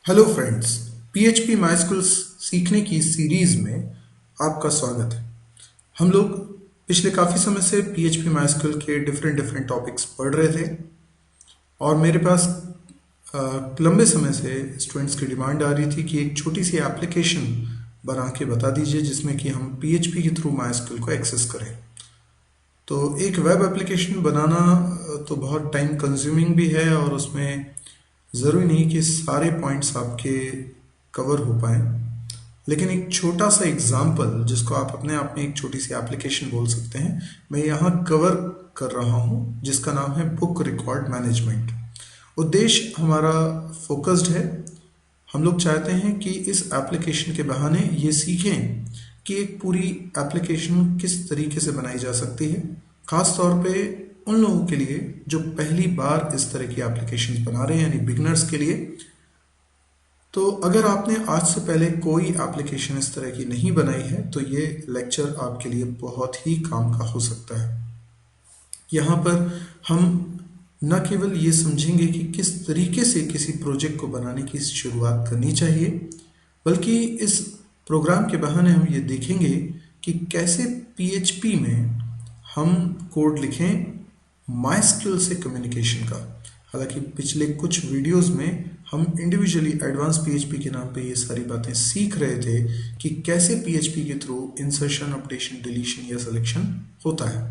Hello friends, PHP MySQL सीखने की series में आपका स्वागत है। हम लोग पिछले काफ़ी समय से PHP MySQL के डिफरेंट टॉपिक्स पढ़ रहे थे और मेरे पास लंबे समय से स्टूडेंट्स की डिमांड आ रही थी कि एक छोटी सी एप्लीकेशन बना के बता दीजिए जिसमें कि हम PHP के थ्रू MySQL को एक्सेस करें। तो एक वेब एप्लीकेशन बनाना तो बहुत टाइम कंज्यूमिंग भी है और उसमें ज़रूरी नहीं कि सारे पॉइंट्स आपके कवर हो पाए, लेकिन एक छोटा सा एग्जाम्पल जिसको आप अपने आप में एक छोटी सी एप्लीकेशन बोल सकते हैं, मैं यहाँ कवर कर रहा हूँ, जिसका नाम है बुक रिकॉर्ड मैनेजमेंट। उद्देश्य हमारा फोकस्ड है। हम लोग चाहते हैं कि इस एप्लीकेशन के बहाने ये सीखें कि एक पूरी एप्लीकेशन किस तरीके से बनाई जा सकती है, खास तौर पे उन लोगों के लिए जो पहली बार इस तरह की एप्लीकेशंस बना रहे हैं, यानी बिगनर्स के लिए। तो अगर आपने आज से पहले कोई एप्लीकेशन इस तरह की नहीं बनाई है तो ये लेक्चर आपके लिए बहुत ही काम का हो सकता है। यहाँ पर हम न केवल ये समझेंगे कि किस तरीके से किसी प्रोजेक्ट को बनाने की शुरुआत करनी चाहिए, बल्कि इस प्रोग्राम के बहाने हम ये देखेंगे कि कैसे PHP में हम कोड लिखें MySQL से कम्युनिकेशन का। हालांकि पिछले कुछ वीडियोस में हम इंडिविजुअली एडवांस PHP के नाम पे ये सारी बातें सीख रहे थे कि कैसे PHP के थ्रू इंसर्शन, अपडेशन, डिलीशन या सिलेक्शन होता है।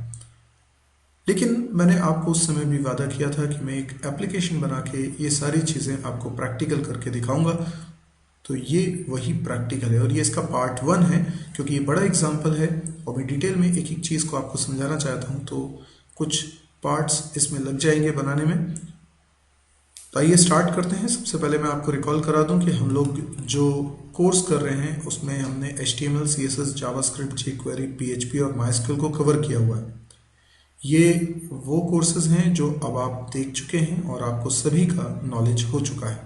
लेकिन मैंने आपको उस समय भी वादा किया था कि मैं एक एप्लीकेशन बना के ये सारी चीज़ें आपको प्रैक्टिकल करके दिखाऊंगा। तो ये वही प्रैक्टिकल है और ये इसका पार्ट 1 है, क्योंकि ये बड़ा एग्जाम्पल है और मैं डिटेल में एक एक चीज़ को आपको समझाना चाहता हूँ, तो कुछ पार्ट्स इसमें लग जाएंगे बनाने में। तो आइए स्टार्ट करते हैं। सबसे पहले मैं आपको रिकॉल करा दूं कि हम लोग जो कोर्स कर रहे हैं उसमें हमने HTML, CSS, JavaScript, jQuery, PHP और MySQL को कवर किया हुआ है। ये वो कोर्सेज हैं जो अब आप देख चुके हैं और आपको सभी का नॉलेज हो चुका है।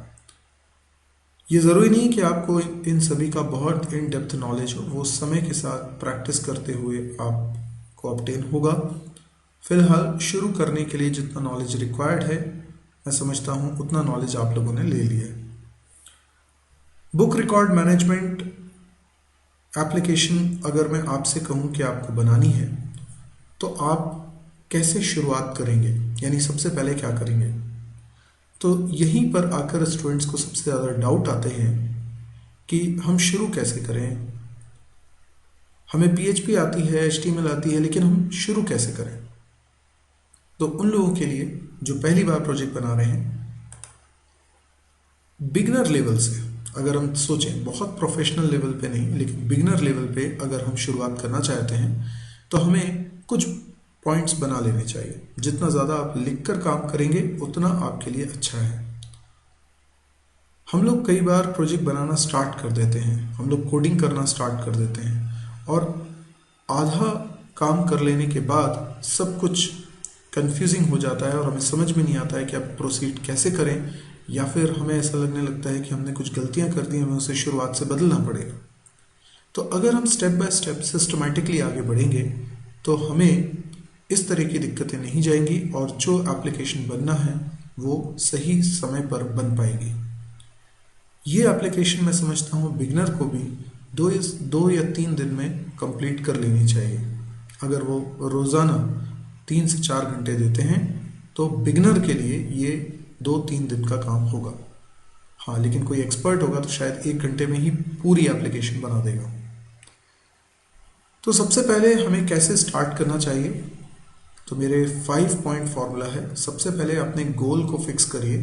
ये ज़रूरी नहीं कि आपको इन सभी का बहुत इन डेप्थ नॉलेज हो, वो समय के साथ प्रैक्टिस करते हुए आपको ऑब्टेन होगा। फिलहाल शुरू करने के लिए जितना नॉलेज रिक्वायर्ड है, मैं समझता हूँ उतना नॉलेज आप लोगों ने ले लिया है। बुक रिकॉर्ड मैनेजमेंट एप्लीकेशन अगर मैं आपसे कहूँ कि आपको बनानी है तो आप कैसे शुरुआत करेंगे, यानी सबसे पहले क्या करेंगे। तो यहीं पर आकर स्टूडेंट्स को सबसे ज़्यादा डाउट आते हैं कि हम शुरू कैसे करें। हमें PHP आती है, HTML आती है, लेकिन हम शुरू कैसे करें। तो उन लोगों के लिए जो पहली बार प्रोजेक्ट बना रहे हैं, बिगनर लेवल से अगर हम सोचें, बहुत प्रोफेशनल लेवल पे नहीं लेकिन बिगनर लेवल पे अगर हम शुरुआत करना चाहते हैं तो हमें कुछ पॉइंट्स बना लेने चाहिए। जितना ज़्यादा आप लिखकर काम करेंगे उतना आपके लिए अच्छा है। हम लोग कई बार प्रोजेक्ट बनाना स्टार्ट कर देते हैं, हम लोग कोडिंग करना स्टार्ट कर देते हैं और आधा काम कर लेने के बाद सब कुछ कंफ्यूजिंग हो जाता है और हमें समझ में नहीं आता है कि अब प्रोसीड कैसे करें, या फिर हमें ऐसा लगने लगता है कि हमने कुछ गलतियां कर दी, हमें उसे शुरुआत से बदलना पड़ेगा। तो अगर हम स्टेप बाय स्टेप सिस्टमैटिकली आगे बढ़ेंगे तो हमें इस तरह की दिक्कतें नहीं जाएंगी और जो एप्लीकेशन बनना है वो सही समय पर बन पाएगी। ये एप्लीकेशन मैं समझता हूँ बिगनर को भी 2 या 3 दिन में कंप्लीट कर लेनी चाहिए। अगर वो रोज़ाना 3 से 4 घंटे देते हैं तो बिगनर के लिए ये 2-3 दिन का काम होगा। हाँ, लेकिन कोई एक्सपर्ट होगा तो शायद 1 घंटे में ही पूरी एप्लीकेशन बना देगा। तो सबसे पहले हमें कैसे स्टार्ट करना चाहिए, तो मेरे 5 पॉइंट फॉर्मूला है। सबसे पहले अपने गोल को फिक्स करिए,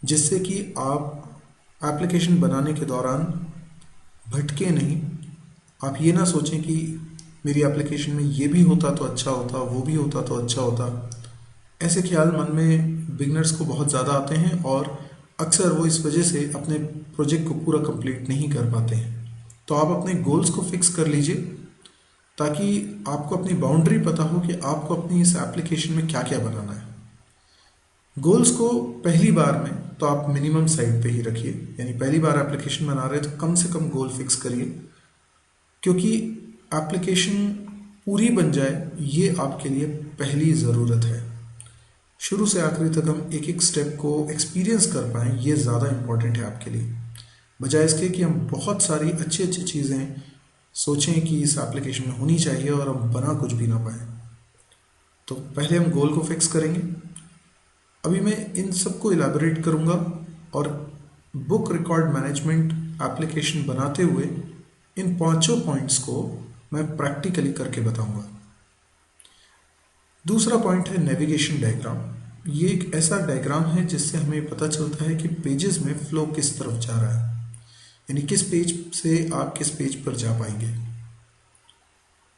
जिससे कि आप एप्लीकेशन बनाने के दौरान भटके नहीं। आप ये ना सोचें कि मेरी एप्लीकेशन में ये भी होता तो अच्छा होता, वो भी होता तो अच्छा होता। ऐसे ख्याल मन में बिगनर्स को बहुत ज़्यादा आते हैं और अक्सर वो इस वजह से अपने प्रोजेक्ट को पूरा कंप्लीट नहीं कर पाते हैं। तो आप अपने गोल्स को फिक्स कर लीजिए ताकि आपको अपनी बाउंड्री पता हो कि आपको अपनी इस एप्लीकेशन में क्या क्या बनाना है। गोल्स को पहली बार में तो आप मिनिमम साइड पे ही रखिए, यानी पहली बार एप्लीकेशन बना रहे तो कम से कम गोल फिक्स करिए, क्योंकि एप्लीकेशन पूरी बन जाए ये आपके लिए पहली ज़रूरत है। शुरू से आखिरी तक हम एक एक स्टेप को एक्सपीरियंस कर पाएँ, ये ज़्यादा इम्पोर्टेंट है आपके लिए। बजाय इसके कि हम बहुत सारी अच्छी अच्छी चीज़ें सोचें कि इस एप्लीकेशन में होनी चाहिए और हम बना कुछ भी ना पाए। तो पहले हम गोल को फिक्स करेंगे। अभी मैं इन सबको इलाबोरेट करूँगा और बुक रिकॉर्ड मैनेजमेंट एप्लीकेशन बनाते हुए इन पांचों पॉइंट्स को मैं प्रैक्टिकली करके बताऊंगा। दूसरा पॉइंट है नेविगेशन डायग्राम। ये एक ऐसा डायग्राम है जिससे हमें पता चलता है कि पेजेस में फ्लो किस तरफ जा रहा है, यानी किस पेज से आप किस पेज पर जा पाएंगे।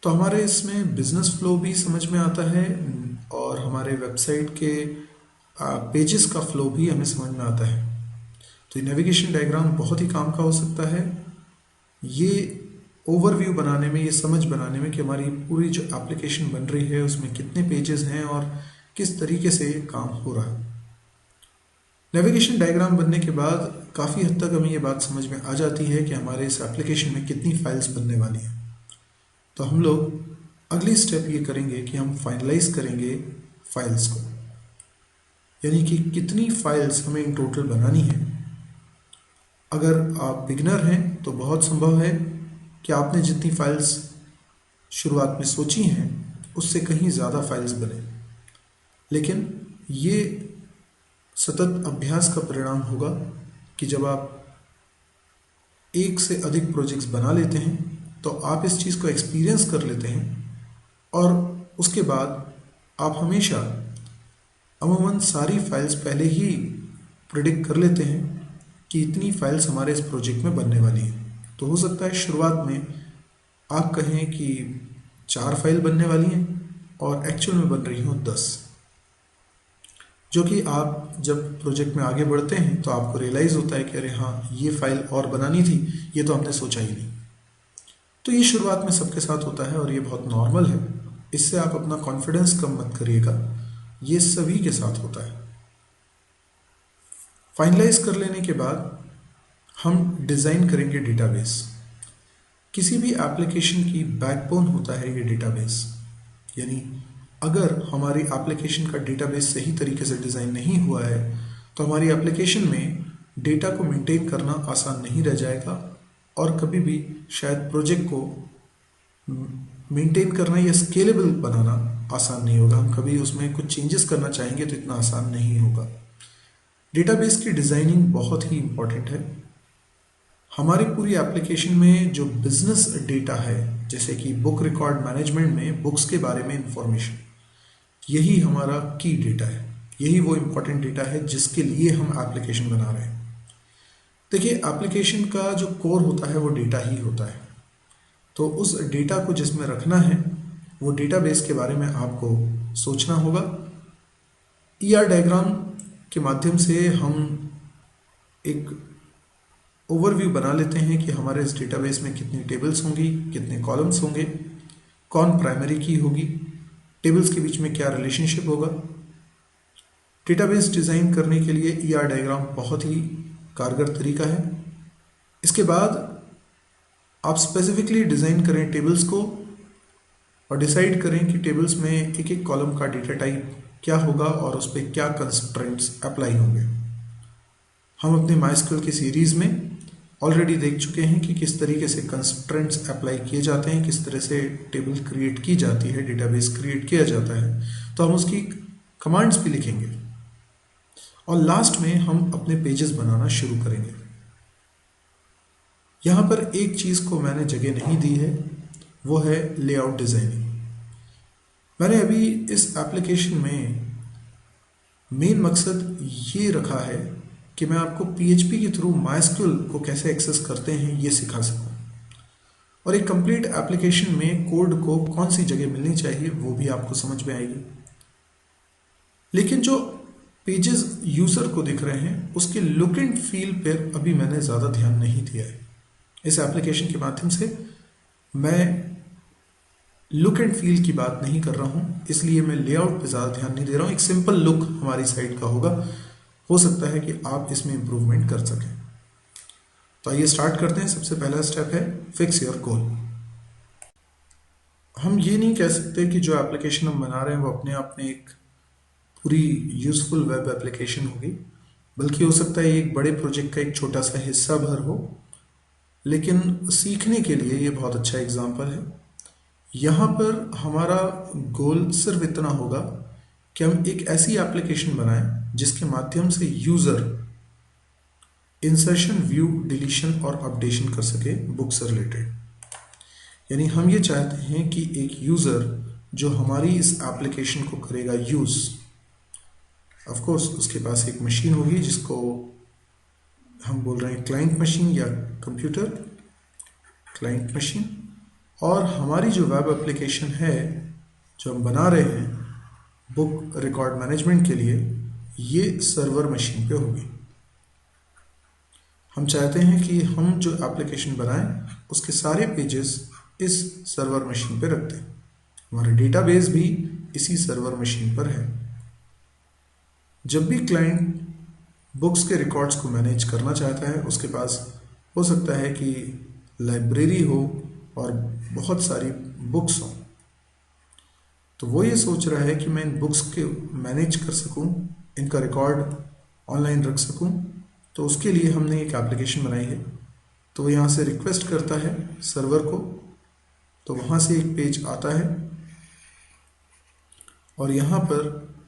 तो हमारे इसमें बिजनेस फ्लो भी समझ में आता है और हमारे वेबसाइट के पेजेस का फ्लो भी हमें समझ में आता है। तो ये नेविगेशन डायग्राम बहुत ही काम का हो सकता है ये ओवरव्यू बनाने में, ये समझ बनाने में कि हमारी पूरी जो एप्लीकेशन बन रही है उसमें कितने पेजेस हैं और किस तरीके से काम हो रहा है। नेविगेशन डायग्राम बनने के बाद काफ़ी हद तक हमें ये बात समझ में आ जाती है कि हमारे इस एप्लीकेशन में कितनी फाइल्स बनने वाली हैं। तो हम लोग अगली स्टेप ये करेंगे कि हम फाइनलाइज करेंगे फाइल्स को, यानी कि कितनी फाइल्स हमें इन टोटल बनानी है। अगर आप बिगिनर हैं तो बहुत संभव है कि आपने जितनी फाइल्स शुरुआत में सोची हैं उससे कहीं ज़्यादा फाइल्स बने, लेकिन ये सतत अभ्यास का परिणाम होगा कि जब आप एक से अधिक प्रोजेक्ट्स बना लेते हैं तो आप इस चीज़ को एक्सपीरियंस कर लेते हैं और उसके बाद आप हमेशा अमूमन सारी फाइल्स पहले ही प्रिडिक्ट कर लेते हैं कि इतनी फाइल्स हमारे इस प्रोजेक्ट में बनने वाली हैं। तो हो सकता है शुरुआत में आप कहें कि 4 फाइल बनने वाली हैं और एक्चुअल में बन रही हों 10, जो कि आप जब प्रोजेक्ट में आगे बढ़ते हैं तो आपको रियलाइज़ होता है कि अरे हाँ, ये फाइल और बनानी थी, ये तो हमने सोचा ही नहीं। तो ये शुरुआत में सबके साथ होता है और ये बहुत नॉर्मल है। इससे आप अपना कॉन्फिडेंस कम मत करिएगा, ये सभी के साथ होता है। फाइनलाइज कर लेने के बाद हम डिज़ाइन करेंगे डेटाबेस। किसी भी एप्लीकेशन की बैकबोन होता है ये डेटाबेस, यानी अगर हमारी एप्लीकेशन का डेटाबेस सही तरीके से डिज़ाइन नहीं हुआ है तो हमारी एप्लीकेशन में डेटा को मेंटेन करना आसान नहीं रह जाएगा और कभी भी शायद प्रोजेक्ट को मेंटेन करना या स्केलेबल बनाना आसान नहीं होगा। हम कभी उसमें कुछ चेंजेस करना चाहेंगे तो इतना आसान नहीं होगा। डेटाबेस की डिज़ाइनिंग बहुत ही इम्पॉर्टेंट है। हमारी पूरी एप्लीकेशन में जो बिजनेस डेटा है, जैसे कि बुक रिकॉर्ड मैनेजमेंट में बुक्स के बारे में इंफॉर्मेशन, यही हमारा की डेटा है, यही वो इम्पोर्टेंट डेटा है जिसके लिए हम एप्लीकेशन बना रहे हैं। देखिए, एप्लीकेशन का जो कोर होता है वो डेटा ही होता है। तो उस डेटा को जिसमें रखना है वो डेटाबेस के बारे में आपको सोचना होगा। ईआर डायग्राम के माध्यम से हम एक ओवरव्यू बना लेते हैं कि हमारे इस डेटाबेस में कितनी टेबल्स होंगी, कितने कॉलम्स होंगे, कौन प्राइमरी की होगी, टेबल्स के बीच में क्या रिलेशनशिप होगा। डेटाबेस डिज़ाइन करने के लिए ईआर डायग्राम बहुत ही कारगर तरीका है। इसके बाद आप स्पेसिफिकली डिज़ाइन करें टेबल्स को और डिसाइड करें कि टेबल्स में एक एक कॉलम का डेटा टाइप क्या होगा और उस पर क्या कंस्ट्रेंट्स अप्लाई होंगे। हम अपने माइस्क्यूएल की सीरीज़ में ऑलरेडी देख चुके हैं कि किस तरीके से कंस्ट्रेंट्स अप्लाई किए जाते हैं, किस तरह से टेबल क्रिएट की जाती है, डेटाबेस क्रिएट किया जाता है। तो हम उसकी कमांड्स भी लिखेंगे और लास्ट में हम अपने पेजेस बनाना शुरू करेंगे। यहाँ पर एक चीज़ को मैंने जगह नहीं दी है, वो है लेआउट डिज़ाइनिंग। मैंने अभी इस एप्लीकेशन में मेन मकसद ये रखा है कि मैं आपको PHP के थ्रू माइस्क्यूएल को कैसे एक्सेस करते हैं ये सिखा सकूं, और एक कंप्लीट एप्लीकेशन में कोड को कौन सी जगह मिलनी चाहिए वो भी आपको समझ में आएगी। लेकिन जो पेजेस यूज़र को दिख रहे हैं उसके लुक एंड फील पर अभी मैंने ज़्यादा ध्यान नहीं दिया है। इस एप्लीकेशन के माध्यम से मैं लुक एंड फील की बात नहीं कर रहा हूँ, इसलिए मैं लेआउट पे ज़्यादा ध्यान नहीं दे रहा हूँ। एक सिंपल लुक हमारी साइट का होगा, हो सकता है कि आप इसमें इम्प्रूवमेंट कर सकें। तो आइए स्टार्ट करते हैं। सबसे पहला स्टेप है फिक्स योर गोल। हम ये नहीं कह सकते कि जो एप्लीकेशन हम बना रहे हैं वो अपने आप में एक पूरी यूज़फुल वेब एप्लीकेशन होगी। बल्कि हो सकता है ये एक बड़े प्रोजेक्ट का एक छोटा सा हिस्सा भर हो, लेकिन सीखने के लिए ये बहुत अच्छा एग्जाम्पल है। यहाँ पर हमारा गोल सिर्फ इतना होगा कि हम एक ऐसी एप्लीकेशन बनाएं जिसके माध्यम से यूज़र इंसर्शन, व्यू, डिलीशन और अपडेशन कर सके बुक से रिलेटेड। यानी हम ये चाहते हैं कि एक यूज़र जो हमारी इस एप्लीकेशन को करेगा यूज़, ऑफ कोर्स उसके पास एक मशीन होगी जिसको हम बोल रहे हैं क्लाइंट मशीन या कंप्यूटर, क्लाइंट मशीन, और हमारी जो वेब एप्लीकेशन है जो हम बना रहे हैं बुक रिकॉर्ड मैनेजमेंट के लिए, ये सर्वर मशीन पे होगी। हम चाहते हैं कि हम जो एप्लीकेशन बनाएं उसके सारे पेजेस इस सर्वर मशीन पे रख दें। हमारा डेटाबेस भी इसी सर्वर मशीन पर है। जब भी क्लाइंट बुक्स के रिकॉर्ड्स को मैनेज करना चाहता है, उसके पास हो सकता है कि लाइब्रेरी हो और बहुत सारी बुक्स हों, तो वो ये सोच रहा है कि मैं इन बुक्स के मैनेज कर सकूं, इनका रिकॉर्ड ऑनलाइन रख सकूं। तो उसके लिए हमने एक एप्लीकेशन बनाई है। तो वो यहाँ से रिक्वेस्ट करता है सर्वर को, तो वहाँ से एक पेज आता है और यहाँ पर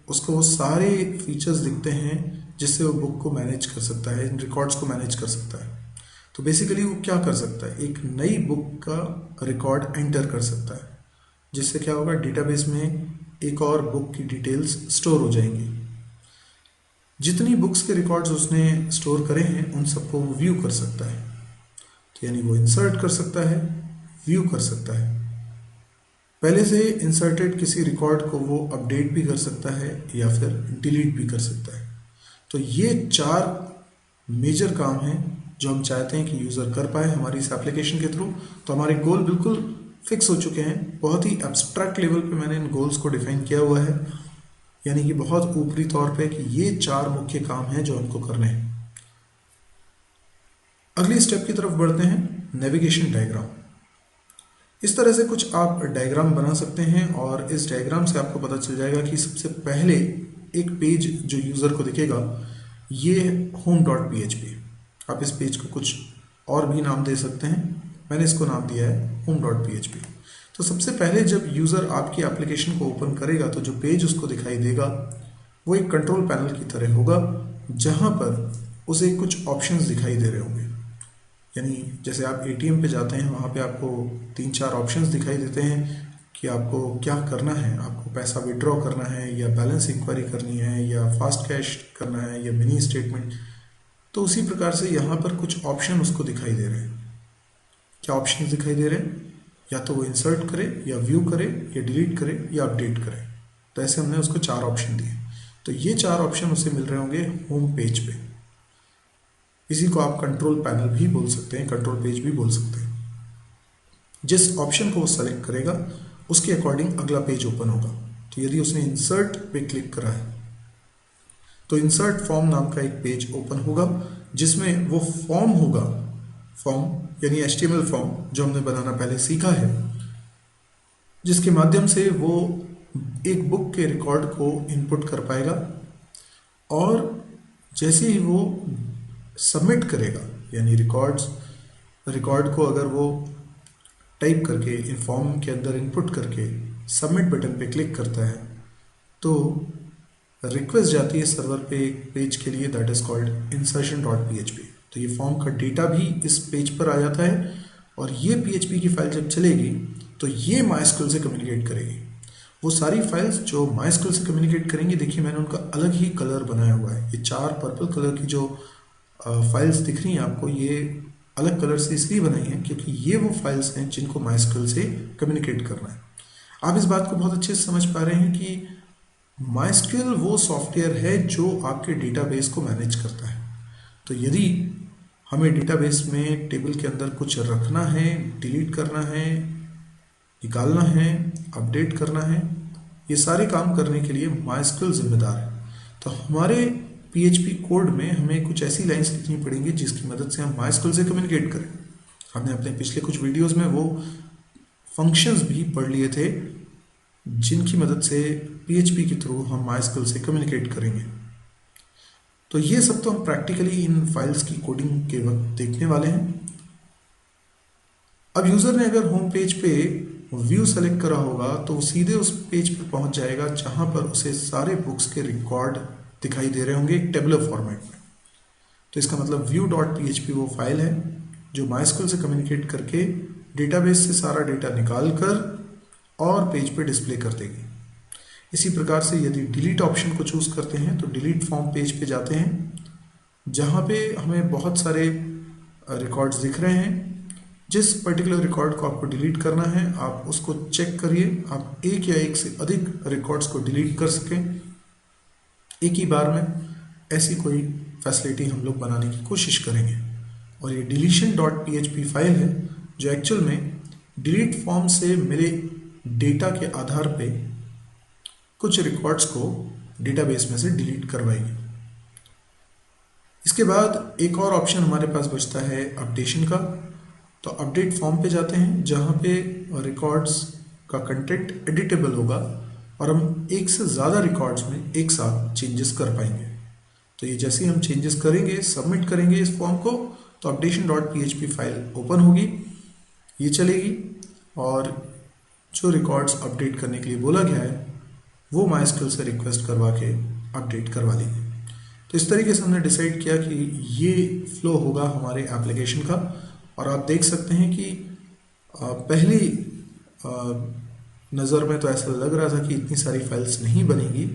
उसको वो सारे फीचर्स दिखते हैं जिससे वो बुक को मैनेज कर सकता है, इन रिकॉर्ड्स को मैनेज कर सकता है। तो बेसिकली वो क्या कर सकता है, एक नई बुक का रिकॉर्ड एंटर कर सकता है, जिससे क्या होगा, डेटाबेस में एक और बुक की डिटेल्स स्टोर हो जाएंगी। जितनी बुक्स के रिकॉर्ड्स उसने स्टोर करे हैं उन सबको वो व्यू कर सकता है। तो यानी वो इंसर्ट कर सकता है, व्यू कर सकता है, पहले से इंसर्टेड किसी रिकॉर्ड को वो अपडेट भी कर सकता है या फिर डिलीट भी कर सकता है। तो ये 4 मेजर काम हैं जो हम चाहते हैं कि यूज़र कर पाए हमारी इस एप्लीकेशन के थ्रू। तो हमारे गोल बिल्कुल फिक्स हो चुके हैं। बहुत ही एब्स्ट्रैक्ट लेवल पे मैंने इन गोल्स को डिफाइन किया हुआ है, यानी कि बहुत ऊपरी तौर पे कि ये 4 मुख्य काम हैं जो हमको करने हैं। अगली स्टेप की तरफ बढ़ते हैं, नेविगेशन डायग्राम। इस तरह से कुछ आप डायग्राम बना सकते हैं और इस डायग्राम से आपको पता चल जाएगा कि सबसे पहले एक पेज जो यूज़र को दिखेगा ये home.php। आप इस पेज को कुछ और भी नाम दे सकते हैं, मैंने इसको नाम दिया है home.php। तो सबसे पहले जब यूज़र आपकी एप्लीकेशन को ओपन करेगा तो जो पेज उसको दिखाई देगा वो एक कंट्रोल पैनल की तरह होगा, जहाँ पर उसे कुछ ऑप्शंस दिखाई दे रहे होंगे। यानी जैसे आप एटीएम पे जाते हैं, वहाँ पे आपको 3-4 ऑप्शंस दिखाई देते हैं कि आपको क्या करना है, आपको पैसा विड्रॉ करना है या बैलेंस इंक्वायरी करनी है या फास्ट कैश करना है या मिनी स्टेटमेंट। तो उसी प्रकार से यहाँ पर कुछ ऑप्शन उसको दिखाई दे रहे हैं। क्या ऑप्शन दिखाई दे रहे हैं, या तो वो इंसर्ट करे या व्यू करे या डिलीट करे या अपडेट करे। तो ऐसे हमने उसको 4 ऑप्शन दिए। तो ये 4 ऑप्शन उसे मिल रहे होंगे होम पेज पे। इसी को आप कंट्रोल पैनल भी बोल सकते हैं, कंट्रोल पेज भी बोल सकते हैं। जिस ऑप्शन को वो सेलेक्ट करेगा उसके अकॉर्डिंग अगला पेज ओपन होगा। तो यदि उसने इंसर्ट पे क्लिक करा है तो इंसर्ट फॉर्म नाम का एक पेज ओपन होगा, जिसमें वो फॉर्म होगा, फॉर्म यानी HTML फॉर्म जो हमने बनाना पहले सीखा है, जिसके माध्यम से वो एक बुक के रिकॉर्ड को इनपुट कर पाएगा और जैसे ही वो सबमिट करेगा, यानी रिकॉर्ड को अगर वो टाइप करके इन फॉर्म के अंदर इनपुट करके सबमिट बटन पे क्लिक करता है तो रिक्वेस्ट जाती है सर्वर पे एक पेज के लिए, दैट इज कॉल्ड insertion.php। तो ये फॉर्म का डेटा भी इस पेज पर आ जाता है और ये PHP की फाइल जब चलेगी तो ये MySQL से कम्युनिकेट करेगी। वो सारी फाइल्स जो MySQL से कम्युनिकेट करेंगी, देखिए मैंने उनका अलग ही कलर बनाया हुआ है। ये 4 पर्पल कलर की जो फाइल्स दिख रही हैं आपको, ये अलग कलर से इसलिए बनाई हैं क्योंकि ये वो फाइल्स हैं जिनको MySQL से कम्युनिकेट करना है। आप इस बात को बहुत अच्छे से समझ पा रहे हैं कि MySQL वो सॉफ्टवेयर है जो आपके डेटाबेस को मैनेज करता है। तो यदि हमें डेटाबेस में टेबल के अंदर कुछ रखना है, डिलीट करना है, निकालना है, अपडेट करना है, ये सारे काम करने के लिए MySQL जिम्मेदार है। तो हमारे PHP कोड में हमें कुछ ऐसी लाइंस लिखनी पड़ेंगी जिसकी मदद से हम MySQL से कम्युनिकेट करें। हमने अपने पिछले कुछ वीडियोस में वो फंक्शंस भी पढ़ लिए थे जिनकी मदद से PHP के थ्रू हम MySQL से कम्युनिकेट करेंगे। तो ये सब तो हम प्रैक्टिकली इन फाइल्स की कोडिंग के वक्त देखने वाले हैं। अब यूज़र ने अगर होम पेज पे व्यू सेलेक्ट करा होगा तो वो सीधे उस पेज पर पहुंच जाएगा जहां पर उसे सारे बुक्स के रिकॉर्ड दिखाई दे रहे होंगे एक टेबुलर फॉर्मेट में। तो इसका मतलब view.php वो फाइल है जो MySQL से कम्युनिकेट करके डेटाबेस से सारा डेटा निकाल कर और पेज पे डिस्प्ले कर देगी। इसी प्रकार से यदि डिलीट ऑप्शन को चूज करते हैं तो डिलीट फॉर्म पेज पे जाते हैं जहाँ पे हमें बहुत सारे रिकॉर्ड्स दिख रहे हैं। जिस पर्टिकुलर रिकॉर्ड को आपको डिलीट करना है आप उसको चेक करिए, आप एक या एक से अधिक रिकॉर्ड्स को डिलीट कर सकें एक ही बार में। ऐसी कोई फैसिलिटी हम लोग बनाने की कोशिश करेंगे। और ये deletion.php फाइल है जो एक्चुअल में डिलीट फॉर्म से मिले डेटा के आधार पे कुछ रिकॉर्ड्स को डेटाबेस में से डिलीट करवाएगी। इसके बाद एक और ऑप्शन हमारे पास बचता है अपडेशन का। तो अपडेट फॉर्म पे जाते हैं जहाँ पे रिकॉर्ड्स का कंटेंट एडिटेबल होगा और हम एक से ज़्यादा रिकॉर्ड्स में एक साथ चेंजेस कर पाएंगे। तो ये जैसे ही हम चेंजेस करेंगे, सबमिट करेंगे इस फॉर्म को, तो अपडेशन.php फाइल ओपन होगी, ये चलेगी और जो रिकॉर्ड्स अपडेट करने के लिए बोला गया है वो MySQL से रिक्वेस्ट करवा के अपडेट करवा लेंगे। तो इस तरीके से हमने डिसाइड किया कि ये फ्लो होगा हमारे एप्लीकेशन का। और आप देख सकते हैं कि पहली नज़र में तो ऐसा लग रहा था कि इतनी सारी फाइल्स नहीं बनेगी,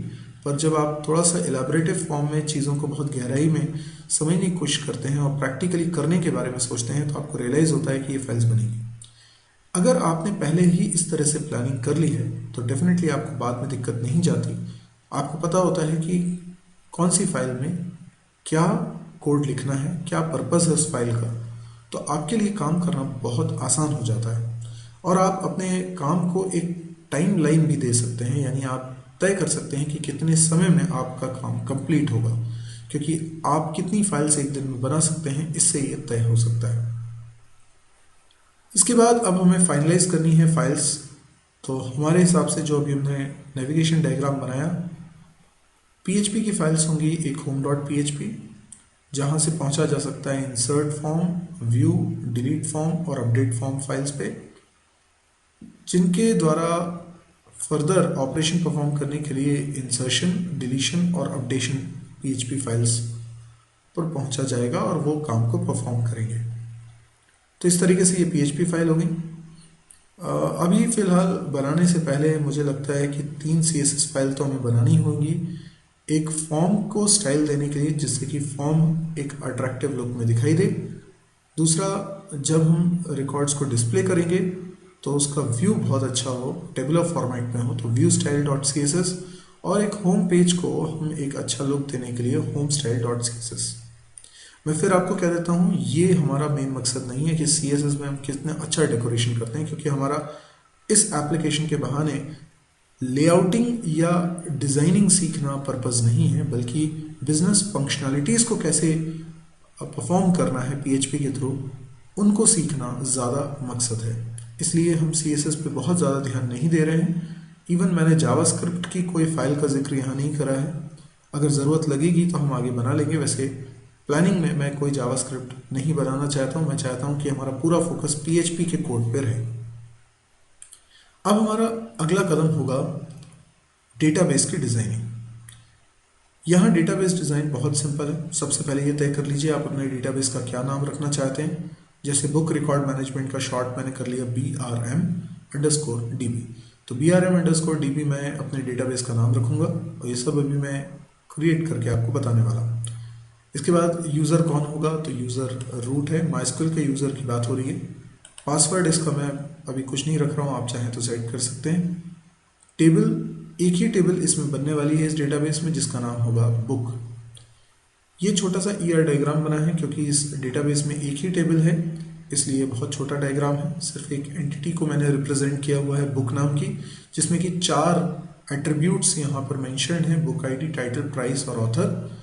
पर जब आप थोड़ा सा एलाबरेटिव फॉर्म में चीज़ों को बहुत गहराई में समझने की कोशिश करते हैं और प्रैक्टिकली करने के बारे में सोचते हैं तो आपको रियलाइज़ होता है कि ये फाइल्स बनेगी। अगर आपने पहले ही इस तरह से प्लानिंग कर ली है तो डेफिनेटली आपको बाद में दिक्कत नहीं जाती। आपको पता होता है कि कौन सी फाइल में क्या कोड लिखना है, क्या पर्पस है उस फाइल का, तो आपके लिए काम करना बहुत आसान हो जाता है। और आप अपने काम को एक टाइम लाइन भी दे सकते हैं, यानी आप तय कर सकते हैं कि कितने समय में आपका काम कंप्लीट होगा, क्योंकि आप कितनी फाइल्स एक दिन में बना सकते हैं इससे ये तय हो सकता है। इसके बाद अब हमें फाइनलाइज करनी है फाइल्स। तो हमारे हिसाब से जो अभी हमने नेविगेशन डायग्राम बनाया, PHP की फाइल्स होंगी एक home.php जहाँ से पहुँचा जा सकता है insert form, view, delete form और अपडेट फॉर्म फाइल्स पे, जिनके द्वारा फर्दर ऑपरेशन परफॉर्म करने के लिए इंसर्शन, डिलीशन और अपडेशन PHP फाइल्स पर पहुँचा जाएगा और वो काम को परफॉर्म करेंगे। तो इस तरीके से ये PHP फाइल होगी। अभी फ़िलहाल बनाने से पहले मुझे लगता है कि 3 CSS फाइल तो हमें बनानी होगी। एक फॉर्म को स्टाइल देने के लिए जिससे कि फॉर्म एक अट्रैक्टिव लुक में दिखाई दे। दूसरा, जब हम रिकॉर्ड्स को डिस्प्ले करेंगे तो उसका व्यू बहुत अच्छा हो, टेबुलर फॉर्मेट में हो, तो व्यू स्टाइल.css। और एक होम पेज को हम एक अच्छा लुक देने के लिए होम स्टाइल.css। मैं फिर आपको कह देता हूँ, ये हमारा मेन मकसद नहीं है कि CSS में हम कितना अच्छा डेकोरेशन करते हैं, क्योंकि हमारा इस एप्लीकेशन के बहाने लेआउटिंग या डिज़ाइनिंग सीखना पर्पज़ नहीं है, बल्कि बिजनेस फंक्शनैलिटीज़ को कैसे परफॉर्म करना है PHP के थ्रू, उनको सीखना ज़्यादा मकसद है। इसलिए हम CSS पे बहुत ज़्यादा ध्यान नहीं दे रहे हैं। इवन मैंने जावास्क्रिप्ट की कोई फाइल का जिक्र यहाँ नहीं करा है। अगर ज़रूरत लगेगी तो हम आगे बना लेंगे। वैसे प्लानिंग में मैं कोई जावास्क्रिप्ट नहीं बनाना चाहता हूँ। मैं चाहता हूँ कि हमारा पूरा फोकस PHP के कोड पर रहे। अब हमारा अगला कदम होगा डेटाबेस की डिज़ाइनिंग। यहाँ डेटाबेस डिज़ाइन बहुत सिंपल है। सबसे पहले ये तय कर लीजिए आप अपने डेटाबेस का क्या नाम रखना चाहते हैं। जैसे बुक रिकॉर्ड मैनेजमेंट का शॉर्ट मैंने कर लिया BRM_DB। तो BRM_DB मैं अपने डेटाबेस का नाम रखूँगा और ये सब अभी मैं क्रिएट करके आपको बताने वाला हूँ। इसके बाद यूज़र कौन होगा, तो यूज़र रूट है, MySQL के यूज़र की बात हो रही है। पासवर्ड इसका मैं अभी कुछ नहीं रख रहा हूँ, आप चाहें तो सेट कर सकते हैं। टेबल, एक ही टेबल इसमें बनने वाली है इस डेटाबेस में, जिसका नाम होगा बुक। ये छोटा सा ER डायग्राम बना है क्योंकि इस डेटाबेस में एक ही टेबल है, इसलिए बहुत छोटा डायग्राम है। सिर्फ एक एंटिटी को मैंने रिप्रेजेंट किया हुआ है बुक नाम की, जिसमें कि 4 एट्रीब्यूट्स यहाँ पर मेंशन्ड हैं, बुक ID, टाइटल, प्राइस और ऑथर।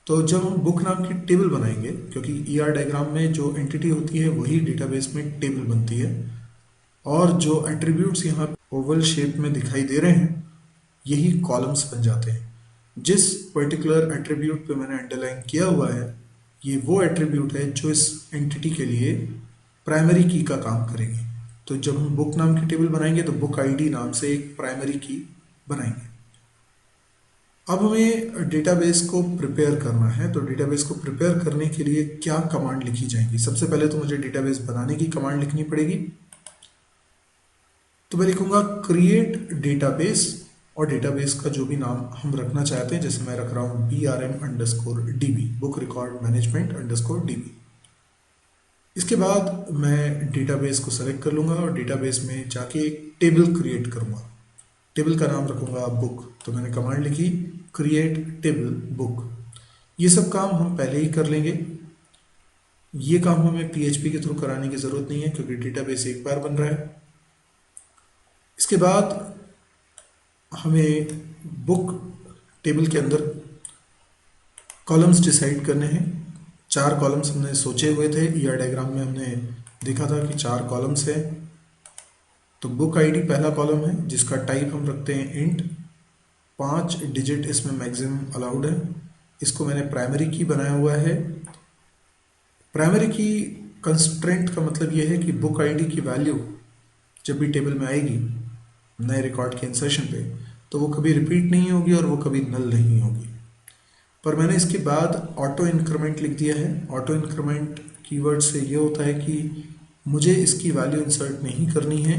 तो जब हम बुक नाम की टेबल बनाएंगे, क्योंकि ER डायग्राम में जो एंटिटी होती है वही डेटाबेस में टेबल बनती है, और जो एट्रीब्यूट्स यहाँ ओवल शेप में दिखाई दे रहे हैं यही कॉलम्स बन जाते हैं। जिस पर्टिकुलर एट्रीब्यूट पे मैंने अंडरलाइन किया हुआ है, ये वो एट्रीब्यूट है जो इस एंटिटी के लिए प्राइमरी की का काम करेगी। तो जब हम बुक नाम की टेबल बनाएंगे तो बुक आईडी नाम से एक प्राइमरी की बनाएंगे। अब हमें डेटाबेस को प्रिपेयर करना है। तो डेटाबेस को प्रिपेयर करने के लिए क्या कमांड लिखी जाएगी? सबसे पहले तो मुझे डेटाबेस बनाने की कमांड लिखनी पड़ेगी। तो मैं लिखूंगा क्रिएट डेटाबेस, और डेटाबेस का जो भी नाम हम रखना चाहते हैं, जैसे मैं रख रहा हूँ BRM_DB, बुक रिकॉर्ड मैनेजमेंट_DB। इसके बाद मैं डेटाबेस को सेलेक्ट कर लूँगा और डेटाबेस में जाके एक टेबल क्रिएट करूँगा। टेबल का नाम रखूँगा बुक। तो मैंने कमांड लिखी क्रिएट टेबल बुक। ये सब काम हम पहले ही कर लेंगे। ये काम हमें PHP के थ्रू कराने की ज़रूरत नहीं है क्योंकि डेटाबेस एक बार बन रहा है। इसके बाद हमें बुक टेबल के अंदर कॉलम्स डिसाइड करने हैं। 4 कॉलम्स हमने सोचे हुए थे। ER डायग्राम में हमने देखा था कि 4 कॉलम्स हैं। तो बुक आईडी पहला कॉलम है जिसका टाइप हम रखते हैं इंट। 5 डिजिट इसमें मैक्सिमम अलाउड है। इसको मैंने प्राइमरी की बनाया हुआ है। प्राइमरी की कंस्ट्रेंट का मतलब यह है कि बुक आईडी की वैल्यू जब भी टेबल में आएगी नए रिकॉर्ड के इंसर्शन पे, तो वो कभी रिपीट नहीं होगी और वो कभी नल नहीं होगी। पर मैंने इसके बाद ऑटो इंक्रीमेंट लिख दिया है। ऑटो इंक्रीमेंट कीवर्ड से ये होता है कि मुझे इसकी वैल्यू इंसर्ट नहीं करनी है।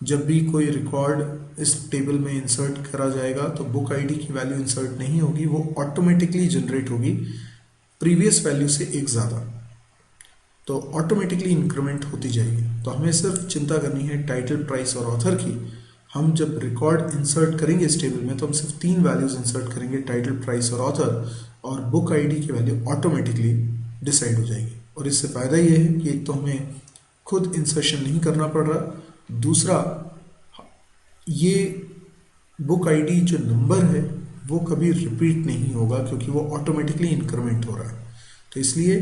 जब भी कोई रिकॉर्ड इस टेबल में इंसर्ट करा जाएगा तो बुक आईडी की वैल्यू इंसर्ट नहीं होगी, वो ऑटोमेटिकली जनरेट होगी प्रीवियस वैल्यू से एक ज़्यादा। तो ऑटोमेटिकली इंक्रीमेंट होती जाएगी। तो हमें सिर्फ चिंता करनी है टाइटल, प्राइस और ऑथर की। हम जब रिकॉर्ड इंसर्ट करेंगे इस टेबल में तो हम सिर्फ 3 वैल्यूज इंसर्ट करेंगे, टाइटल, प्राइस और ऑथर, और बुक आईडी की वैल्यू ऑटोमेटिकली डिसाइड हो जाएगी। और इससे फ़ायदा ये है कि एक तो हमें खुद इंसर्शन नहीं करना पड़ रहा, दूसरा ये बुक आईडी जो नंबर है वो कभी रिपीट नहीं होगा क्योंकि वो ऑटोमेटिकली इंक्रीमेंट हो रहा है। तो इसलिए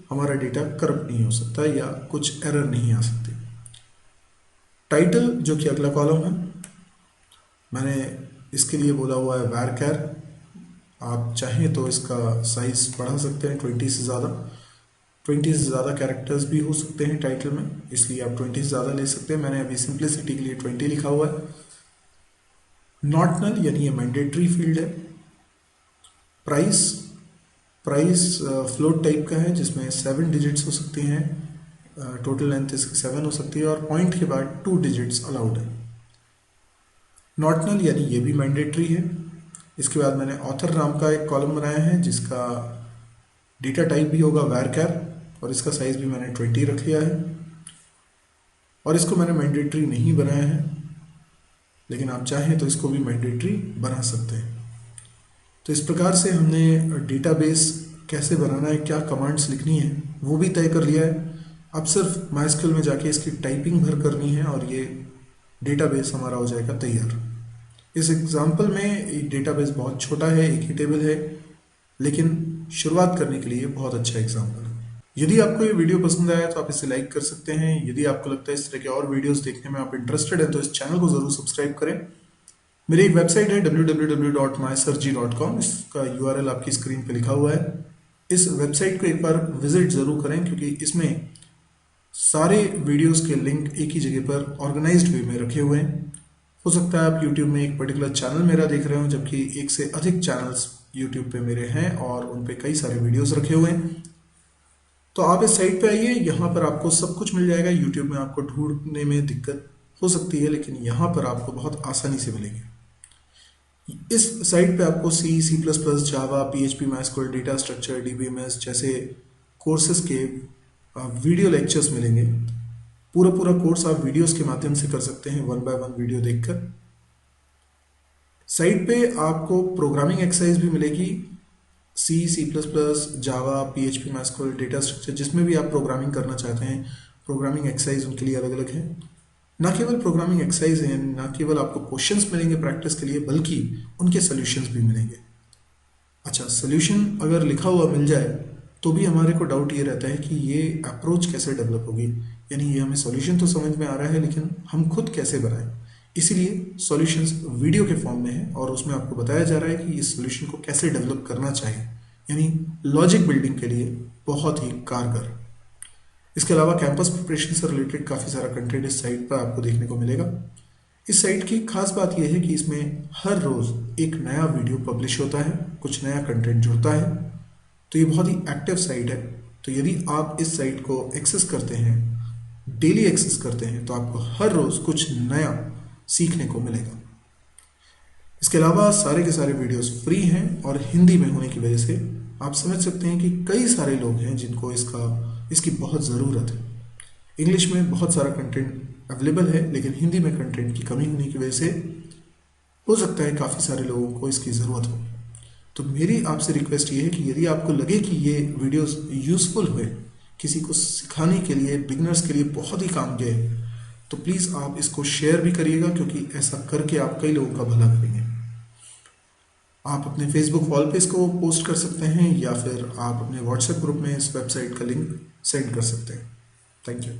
हमारा डेटा करप्ट नहीं हो सकता या कुछ एरर नहीं आ सकती। टाइटल जो कि अगला कॉलम है, मैंने इसके लिए बोला हुआ है varchar। आप चाहें तो इसका साइज बढ़ा सकते हैं 20 से ज़्यादा। 20 से ज़्यादा कैरेक्टर्स भी हो सकते हैं टाइटल में, इसलिए आप 20 से ज़्यादा ले सकते हैं। मैंने अभी सिंप्लिसिटी के लिए 20 लिखा हुआ है। नॉट नल यानी ये मैंडेटरी फील्ड है। प्राइस फ्लोट टाइप का है जिसमें 7 डिजिट्स हो सकती हैं, टोटल लेंथ इसकी 7 हो सकती है, और पॉइंट के बाद 2 डिजिट्स अलाउड है। नॉट नल यानी ये भी मैंडेटरी है। इसके बाद मैंने ऑथर नाम का एक कॉलम बनाया है जिसका डेटा टाइप भी होगा varchar, और इसका साइज भी मैंने 20 रख लिया है। और इसको मैंने मैंडेटरी नहीं बनाया है, लेकिन आप चाहें तो इसको भी मैंडेटरी बना सकते हैं। तो इस प्रकार से हमने डेटाबेस कैसे बनाना है, क्या कमांड्स लिखनी है वो भी तय कर लिया है। अब सिर्फ MySQL में जाके इसकी टाइपिंग भर करनी है और ये डेटाबेस हमारा हो जाएगा तैयार। इस एग्जांपल में डेटाबेस बहुत छोटा है, एक ही टेबल है, लेकिन शुरुआत करने के लिए बहुत अच्छा एग्जांपल है। यदि आपको ये वीडियो पसंद आया तो आप इसे लाइक कर सकते हैं। यदि आपको लगता है इस तरह के और वीडियोस देखने में आप इंटरेस्टेड हैं तो इस चैनल को ज़रूर सब्सक्राइब करें। मेरी एक वेबसाइट है www.mysurgy.com, इसका URL आपकी स्क्रीन पे लिखा हुआ है। इस वेबसाइट को एक बार विजिट ज़रूर करें क्योंकि इसमें सारे वीडियोस के लिंक एक ही जगह पर ऑर्गेनाइज्ड वे में रखे हुए हैं। हो सकता है आप YouTube में एक पर्टिकुलर चैनल मेरा देख रहे हो, जबकि एक से अधिक चैनल्स YouTube पे मेरे हैं और उन पे कई सारे वीडियोस रखे हुए हैं। तो आप इस साइट पे आइए, यहाँ पर आपको सब कुछ मिल जाएगा। YouTube में आपको ढूंढने में दिक्कत हो सकती है, लेकिन यहाँ पर आपको बहुत आसानी से मिलेंगे। इस साइट पे आपको C++, जावा, PHP, MySQL, data structure, DBMS जैसे कोर्सेज के वीडियो लेक्चर्स मिलेंगे। पूरा कोर्स आप वीडियोस के माध्यम से कर सकते हैं, 1 बाय 1 वीडियो देखकर। साइट पे आपको प्रोग्रामिंग एक्सरसाइज भी मिलेगी, C++, जावा, PHP, MySQL, डेटा स्ट्रक्चर, जिसमें भी आप प्रोग्रामिंग करना चाहते हैं। प्रोग्रामिंग एक्सरसाइज उनके लिए अलग अलग है। ना केवल प्रोग्रामिंग एक्सरसाइज हैं, ना केवल आपको क्वेश्चंस मिलेंगे प्रैक्टिस के लिए, बल्कि उनके सॉल्यूशंस भी मिलेंगे। अच्छा, सॉल्यूशन अगर लिखा हुआ मिल जाए तो भी हमारे को डाउट ये रहता है कि ये अप्रोच कैसे डेवलप होगी, यानी ये हमें सॉल्यूशन तो समझ में आ रहा है लेकिन हम खुद कैसे बनाएं। इसीलिए सॉल्यूशंस वीडियो के फॉर्म में है और उसमें आपको बताया जा रहा है कि इस सॉल्यूशन को कैसे डेवलप करना चाहिए, यानी लॉजिक बिल्डिंग के लिए बहुत ही कारगर। इसके अलावा कैंपस प्रिपरेशन से रिलेटेड काफ़ी सारा कंटेंट इस साइट पर आपको देखने को मिलेगा। इस साइट की खास बात यह है कि इसमें हर रोज़ एक नया वीडियो पब्लिश होता है, कुछ नया कंटेंट जुड़ता है, तो ये बहुत ही एक्टिव साइट है। तो यदि आप इस साइट को एक्सेस करते हैं, डेली एक्सेस करते हैं, तो आपको हर रोज़ कुछ नया सीखने को मिलेगा। इसके अलावा सारे के सारे वीडियोस फ्री हैं और हिंदी में होने की वजह से आप समझ सकते हैं कि कई सारे लोग हैं जिनको इसकी बहुत ज़रूरत है। इंग्लिश में बहुत सारा कंटेंट अवेलेबल है, लेकिन हिंदी में कंटेंट की कमी होने की वजह से हो सकता है काफ़ी सारे लोगों को इसकी ज़रूरत हो। तो मेरी आपसे रिक्वेस्ट ये है कि यदि आपको लगे कि ये वीडियोस यूज़फुल हुए, किसी को सिखाने के लिए, बिगनर्स के लिए बहुत ही काम के, तो प्लीज़ आप इसको शेयर भी करिएगा, क्योंकि ऐसा करके आप कई लोगों का भला करेंगे। आप अपने फेसबुक वॉल पे इसको पोस्ट कर सकते हैं या फिर आप अपने व्हाट्सएप ग्रुप में इस वेबसाइट का लिंक सेंड कर सकते हैं। Thank you.